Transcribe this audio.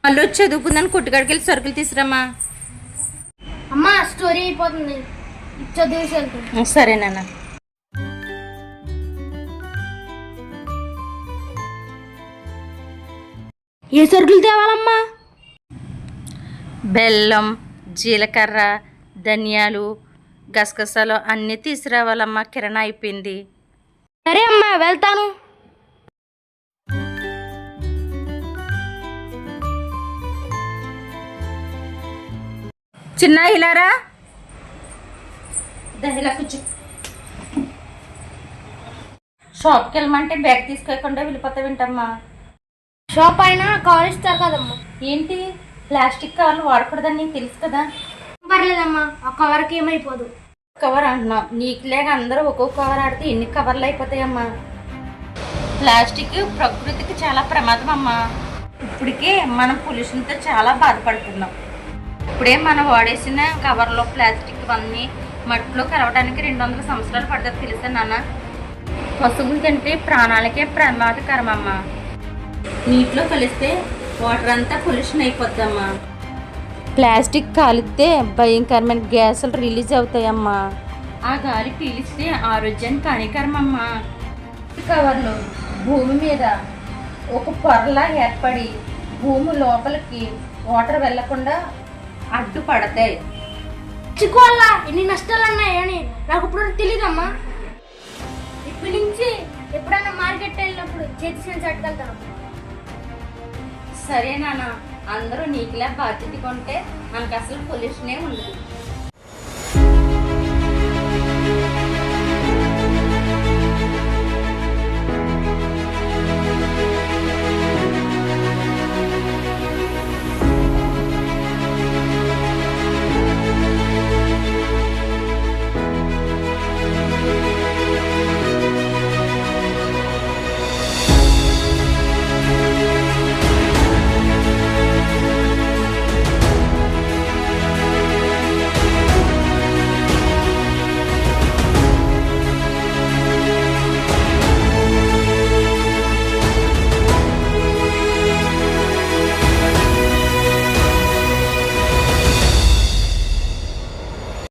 వాళ్ళు వచ్చి చదువుకుందని కొట్టుకాడికి వెళ్ళి సరుకులు తీసుకురమ్మా. అమ్మా స్టోరీ అయిపోతుంది, చదువు. సరేనా. ఏ సరుకులు తేవాలమ్మా? బెల్లం, జీలకర్ర, ధనియాలు, గసగసాలు అన్నీ తీసుకురావాలమ్మా. కిరాణా అయిపోయింది. సరే అమ్మా వెళ్తాను. చిన్న ఇలారా, ఇలా కూర్చో. షాప్కి వెళ్ళమంటే బ్యాగ్ తీసుకోకుండా వెళ్ళిపోతా వింటమ్మా. షాప్ అయినా కవర్ ఇస్తారు కదమ్మా. ఏంటి ప్లాస్టిక్ కవర్లు వాడకూడదని నీకు తెలుసు కదా. పర్లేదమ్మా, ఆ కవర్కి ఏమైపోదు. కవర్ అంటున్నావు, నీకు లేక అందరూ ఒక్కొక్క కవర్ ఆడితే ఎన్ని కవర్లు అయిపోతాయమ్మా. ప్లాస్టిక్ ప్రకృతికి చాలా ప్రమాదం అమ్మా. ఇప్పటికే మనం పొల్యూషన్తో చాలా బాధపడుతున్నాం. ఇప్పుడే మనం వాడేసిన కవర్లో ప్లాస్టిక్ అన్నీ మట్టిలో కలవడానికి 200 సంవత్సరాలు పడుతుంది తెలుసా నాన్న. పశువులు తింటే ప్రాణాలకే ప్రమాదకరం అమ్మా. నీటిలో కలిస్తే వాటర్ అంతా పొల్యూషన్ అయిపోద్దమ్మా. ప్లాస్టిక్ కాలిస్తే భయంకరమైన గ్యాసులు రిలీజ్ అవుతాయమ్మా. ఆ గాలి పీలిస్తే ఆరోగ్యానికి హానికరమమ్మా. కవర్లు భూమి మీద ఒక పొరలా ఏర్పడి భూమి లోపలికి వాటర్ వెళ్లకుండా అడ్డుపడతాయి. చిక్కువల్ల ఎన్ని నష్టాలు ఉన్నాయని నాకు ఇప్పుడు తెలియదమ్మా. ఇప్పటి నుంచి ఎప్పుడైనా మార్కెట్ వెళ్ళినప్పుడు చేతి సెన్స్ అట్టుకెళ్తాను. సరే నాన్న, అందరూ నీకులా బాధ్యతగా ఉంటే మనకు అసలు పొల్యూషనే ఉండదు.